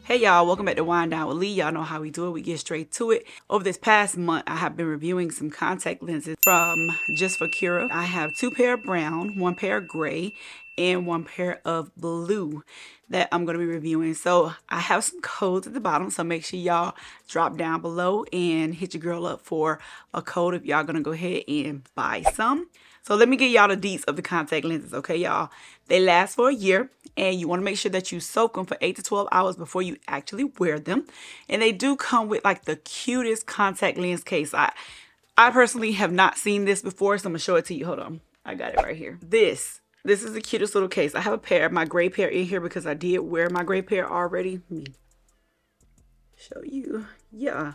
Hey y'all, welcome back to Wind Down with Lee. Y'all know how we do it. We get straight to it. Over this past month, I have been reviewing some contact lenses from Just for Cura. I have 2 pair of brown, 1 pair of gray, and 1 pair of blue that I'm going to be reviewing. So I have some codes at the bottom, so make sure y'all drop down below and hit your girl up for a code if y'all going to go ahead and buy some. So let me give y'all the deets of the contact lenses, okay, y'all? They last for a year, and you want to make sure that you soak them for 8 to 12 hours before you actually wear them. And they do come with like the cutest contact lens case. I personally have not seen this before, so I'm gonna show it to you. Hold on, I got it right here. This is the cutest little case. I have a pair, my gray pair in here because I did wear my gray pair already. Let me show you. Yeah.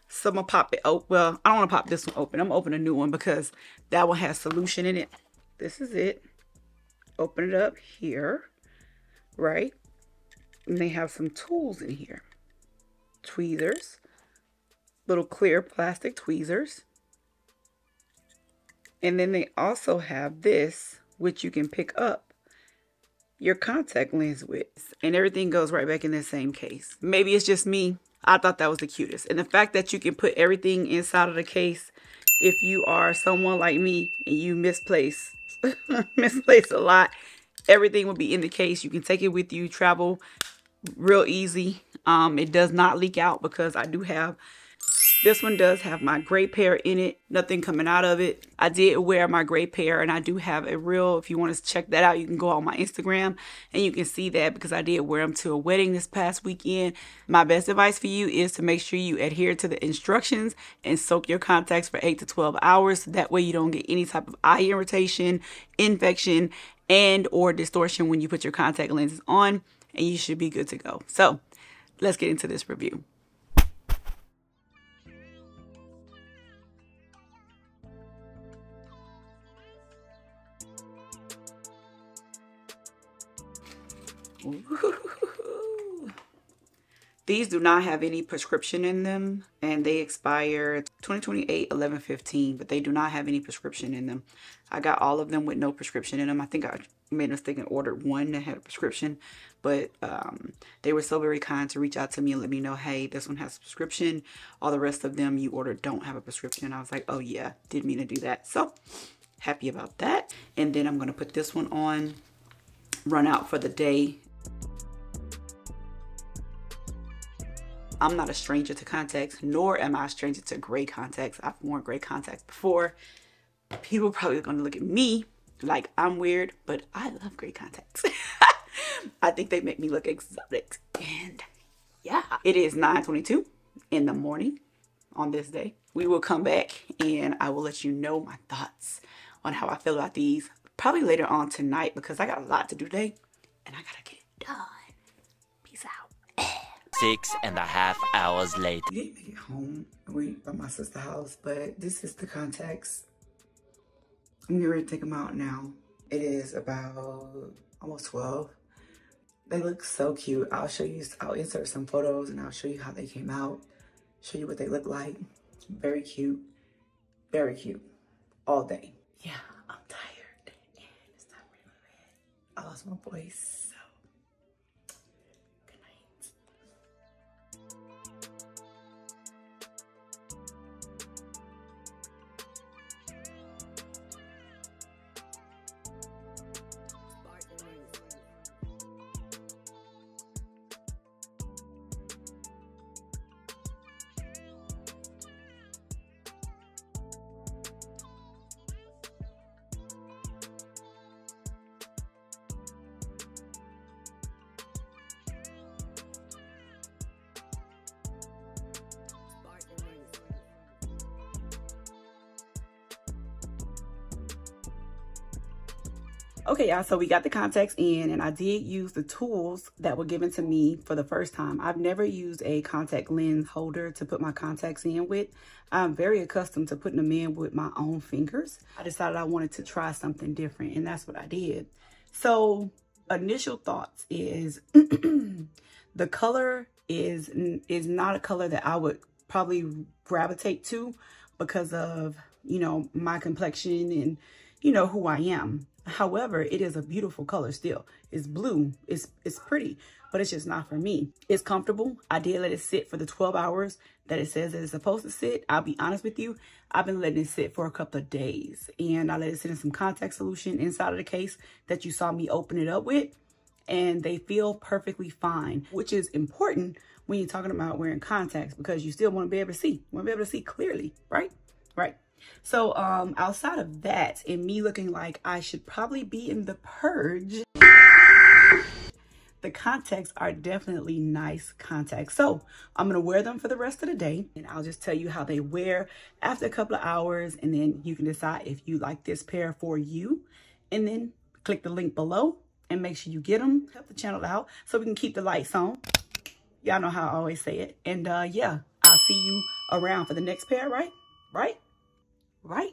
So I'm gonna pop it. Oh, well, I don't want to pop this one open. I'm gonna open a new one because that one has solution in it. This is it. Open it up here, right? And they have some tools in here. Tweezers, little clear plastic tweezers. And then they also have this, which you can pick up your contact lens with. And everything goes right back in the same case. Maybe it's just me. I thought that was the cutest. And the fact that you can put everything inside of the case, if you are someone like me and you misplace a lot, everything will be in the case. You can take it with you, travel real easy. It does not leak out because I do have, this one does have my gray pair in it, nothing coming out of it. I did wear my gray pair, and I do have a real, if you want to check that out, you can go on my Instagram and you can see that because I did wear them to a wedding this past weekend. My best advice for you is to make sure you adhere to the instructions and soak your contacts for 8 to 12 hours. That way you don't get any type of eye irritation, infection, and or distortion when you put your contact lenses on, and you should be good to go. So let's get into this review. Ooh. These do not have any prescription in them, and they expire 2028 11/15, but they do not have any prescription in them. I got all of them with no prescription in them. I think I made a mistake and ordered one that had a prescription, but they were so very kind to reach out to me and let me know, hey, this one has a prescription. All the rest of them you ordered don't have a prescription. I was like, oh yeah, didn't mean to do that. So happy about that. And then I'm going to put this one on, run out for the day. I'm not a stranger to contacts, nor am I a stranger to gray contacts. I've worn gray contacts before. People are probably going to look at me like I'm weird, but I love gray contacts. I think they make me look exotic. And yeah, it is 9:22 in the morning on this day. We will come back and I will let you know my thoughts on how I feel about these probably later on tonight because I got a lot to do today and I gotta get it done. Peace out. 6.5 hours later. We didn't make it home. We by my sister's house, but this is the contacts. I'm getting ready to take them out now. It is about almost 12. They look so cute. I'll show you, I'll insert some photos and I'll show you how they came out. Show you what they look like. Very cute. Very cute. All day. Yeah, I'm tired and it's not really bad. I lost my voice. Okay, y'all, so we got the contacts in and I did use the tools that were given to me for the first time. I've never used a contact lens holder to put my contacts in with. I'm very accustomed to putting them in with my own fingers. I decided I wanted to try something different and that's what I did. So initial thoughts is the color is not a color that I would probably gravitate to because of, you know, my complexion and, you know, who I am. However, it is a beautiful color still. It's blue. It's pretty, but it's just not for me. It's comfortable. I did let it sit for the 12 hours that it says that it's supposed to sit. I'll be honest with you. I've been letting it sit for a couple of days, and I let it sit in some contact solution inside of the case that you saw me open it up with, and they feel perfectly fine, which is important when you're talking about wearing contacts, because you still want to be able to see. You want to be able to see clearly, right? Right. So outside of that, and me looking like I should probably be in the purge, the contacts are definitely nice contacts. So I'm going to wear them for the rest of the day, and I'll just tell you how they wear after a couple of hours, and then you can decide if you like this pair for you, and then click the link below and make sure you get them. Help the channel out so we can keep the lights on. Y'all know how I always say it. And yeah, I'll see you around for the next pair, right? Right? Right?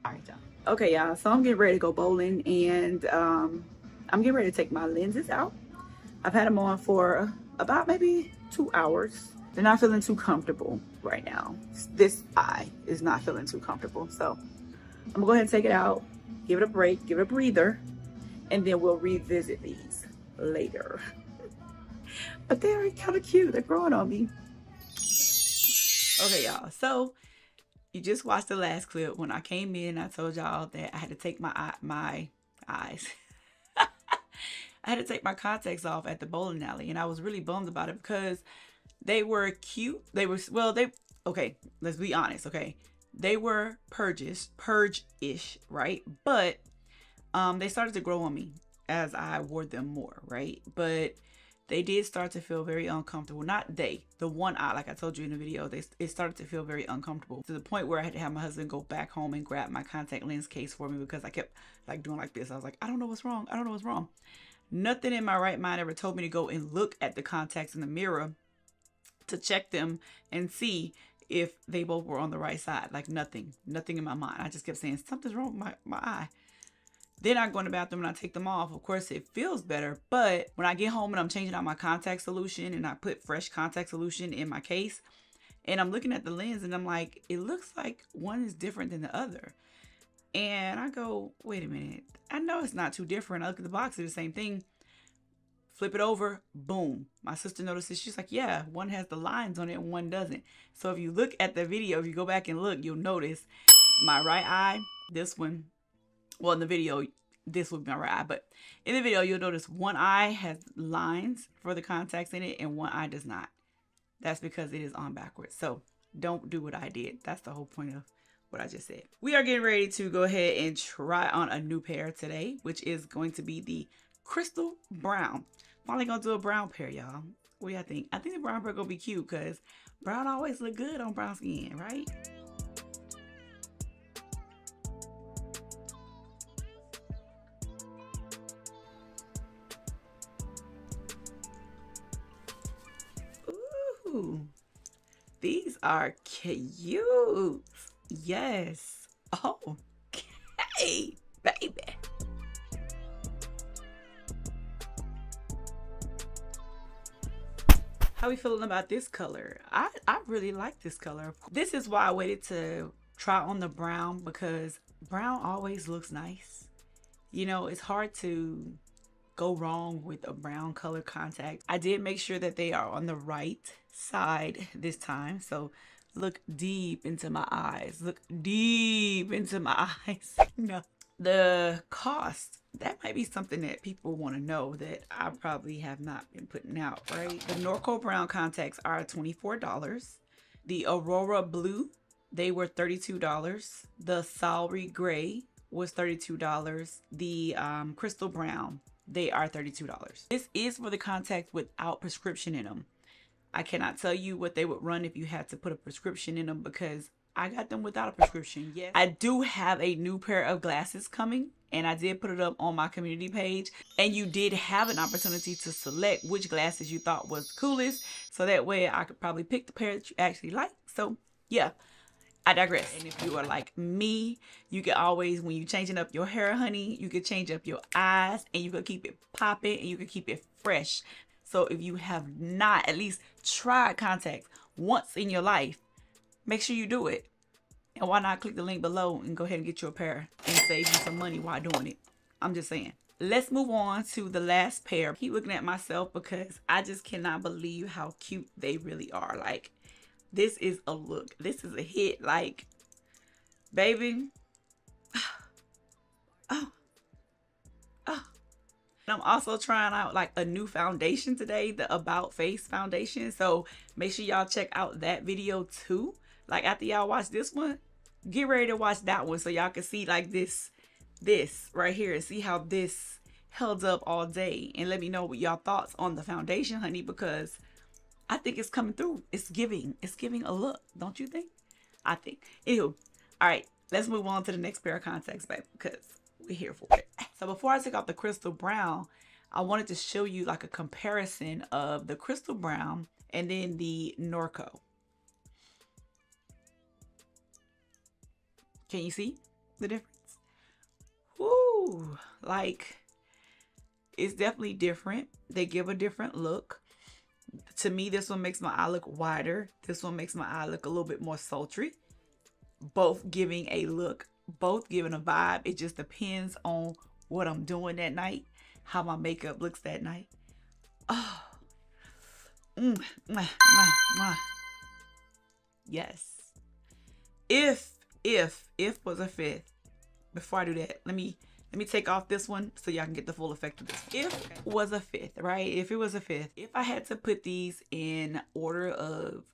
All right, y'all. Okay, y'all, so I'm getting ready to go bowling, and I'm getting ready to take my lenses out. I've had them on for about maybe 2 hours. They're not feeling too comfortable right now. This eye is not feeling too comfortable. So I'm gonna go ahead and take it out, give it a break, give it a breather, and then we'll revisit these later. But they're kind of cute. They're growing on me. Okay, y'all, so you just watched the last clip. When I came in, I told y'all that I had to take my eyes. I had to take my contacts off at the bowling alley, and I was really bummed about it because they were cute. They were, well, okay, let's be honest, okay? They were purge-ish, right? But they started to grow on me as I wore them more, right? But they did start to feel very uncomfortable. Not they, the one eye, like I told you in the video, it started to feel very uncomfortable to the point where I had to have my husband go back home and grab my contact lens case for me because I kept like doing like this. I was like, I don't know what's wrong. I don't know what's wrong. Nothing in my right mind ever told me to go and look at the contacts in the mirror to check them and see if they both were on the right side. Like nothing in my mind. I just kept saying something's wrong with my eye. Then I go in the bathroom and I take them off. Of course, it feels better. But when I get home and I'm changing out my contact solution and I put fresh contact solution in my case and I'm looking at the lens and I'm like, it looks like one is different than the other. And I go, wait a minute. I know it's not too different. I look at the box, it's the same thing. Flip it over, boom. My sister notices, she's like, yeah, one has the lines on it and one doesn't. So if you look at the video, if you go back and look, you'll notice my right eye, this one, well, in the video, this would be my right eye, but in the video, you'll notice one eye has lines for the contacts in it and one eye does not. That's because it is on backwards. So don't do what I did. That's the whole point of what I just said. We are getting ready to go ahead and try on a new pair today, which is going to be the crystal brown. Finally gonna do a brown pair, y'all. What do y'all think? I think the brown pair gonna be cute because brown always look good on brown skin, right? Ooh, these are cute. Yes. Okay, baby. How we feeling about this color? I really like this color. This is why I waited to try on the brown, because brown always looks nice. You know, it's hard to go wrong with a brown color contact. I did make sure that they are on the right side this time. So look deep into my eyes. Look deep into my eyes. No. The cost, that might be something that people want to know that I probably have not been putting out, right? The Norko brown contacts are $24. The Aurora Blue, they were $32. The Salri Gray was $32. The Crystal Brown, they are $32. This is for the contacts without prescription in them. I cannot tell you what they would run if you had to put a prescription in them because I got them without a prescription. Yes, I do have a new pair of glasses coming, and I did put it up on my community page, and you did have an opportunity to select which glasses you thought was coolest, so that way I could probably pick the pair that you actually like. So yeah, I digress. And if you are like me, you can always, when you're changing up your hair, honey, you can change up your eyes, and you can keep it popping, and you can keep it fresh. So if you have not at least tried contacts once in your life, make sure you do it. And why not click the link below and go ahead and get you a pair and save you some money while doing it. I'm just saying. Let's move on to the last pair. I keep looking at myself because I just cannot believe how cute they really are. Like, this is a look. This is a hit. Like, baby. Oh. Oh. And I'm also trying out like a new foundation today, the About Face foundation. So make sure y'all check out that video too. Like, after y'all watch this one, get ready to watch that one so y'all can see like this right here and see how this held up all day. And let me know what y'all thoughts on the foundation, honey, because I think it's coming through. It's giving a look, don't you think? I think. Anywho, all right, let's move on to the next pair of contacts, babe, because we're here for it. So before I take off the crystal brown, I wanted to show you like a comparison of the crystal brown and then the Norko. Can you see the difference? Woo! Like, it's definitely different. They give a different look. To me, this one makes my eye look wider. This one makes my eye look a little bit more sultry. Both giving a look, both giving a vibe. It just depends on what I'm doing that night, how my makeup looks that night. Oh. Yes. If was a fifth. Before I do that, let me take off this one so y'all can get the full effect of this one. If was a fifth, right? If it was a fifth, if I had to put these in order of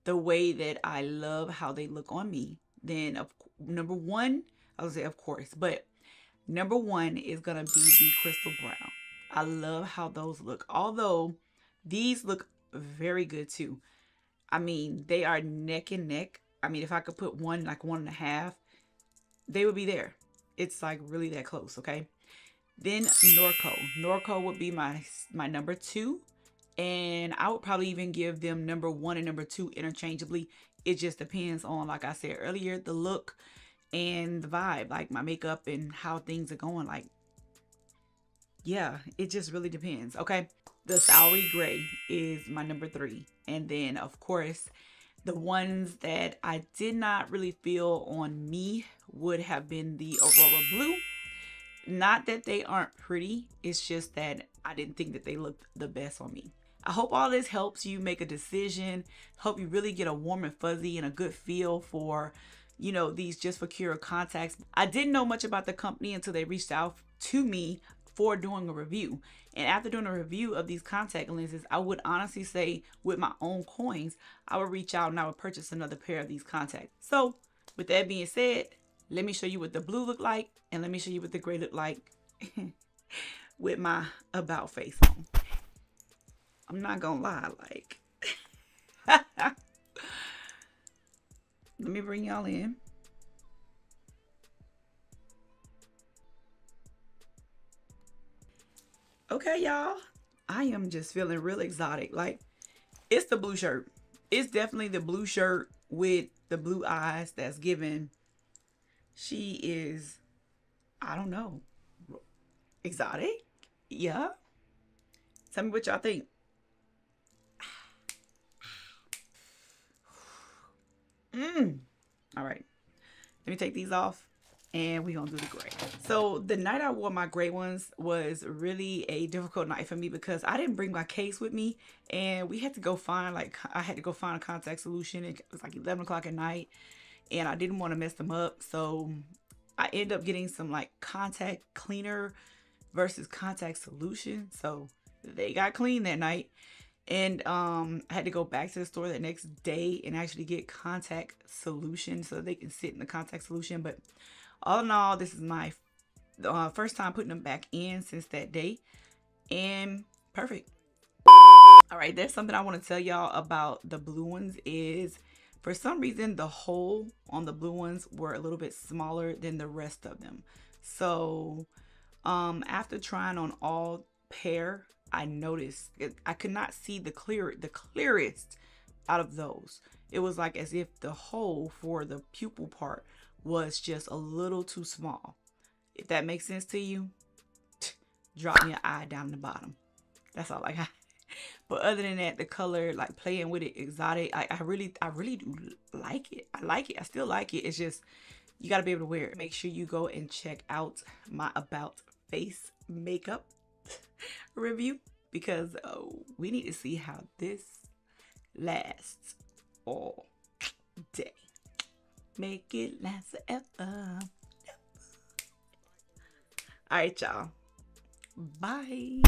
the way that I love how they look on me, then number one, I would say of course, but number one is gonna be the crystal brown. I love how those look, although these look very good too. I mean, they are neck and neck. I mean, if I could put one, like 1.5, they would be there. It's like really that close, okay? Then Norko would be my number 2. And I would probably even give them number 1 and number 2 interchangeably. It just depends on, like I said earlier, the look and the vibe, like my makeup and how things are going. Like, yeah, it just really depends, okay? The Salri Gray is my number 3. And then, of course, the ones that I did not really feel on me would have been the Aurora Blue. Not that they aren't pretty, it's just that I didn't think that they looked the best on me. I hope all this helps you make a decision, hope you really get a warm and fuzzy and a good feel for, you know, these Just for Cura contacts. I didn't know much about the company until they reached out to me for doing a review. And after doing a review of these contact lenses, I would honestly say with my own coins, I would reach out and I would purchase another pair of these contacts. So with that being said, let me show you what the blue look like and let me show you what the gray look like with my About Face on. I'm not gonna lie, like, let me bring y'all in. Okay, y'all, I am just feeling real exotic. Like, it's the blue shirt. It's definitely the blue shirt with the blue eyes that's given. She is, I don't know, exotic. Yeah, tell me what y'all think. All right, let me take these off and we're gonna do the gray. So the night I wore my gray ones was really a difficult night for me because I didn't bring my case with me and we had to go find, like, I had to go find a contact solution. It was like 11 o'clock at night and I didn't want to mess them up. So I ended up getting some like contact cleaner versus contact solution. So they got clean that night. And I had to go back to the store the next day and actually get contact solution so they can sit in the contact solution. But all in all, this is my first time putting them back in since that day, and perfect. All right, there's something I want to tell y'all about the blue ones is for some reason the hole on the blue ones were a little bit smaller than the rest of them. So after trying on all pair, I noticed I could not see the clearest out of those. It was like as if the hole for the pupil part was just a little too small. If that makes sense to you, drop me an eye down the bottom. That's all I got. But other than that, the color, like playing with it, exotic, I really do like it. I like it. I still like it. It's just, you got to be able to wear it. Make sure you go and check out my About face makeup review, because we need to see how this lasts all day. Make it last forever. All right, y'all. Bye.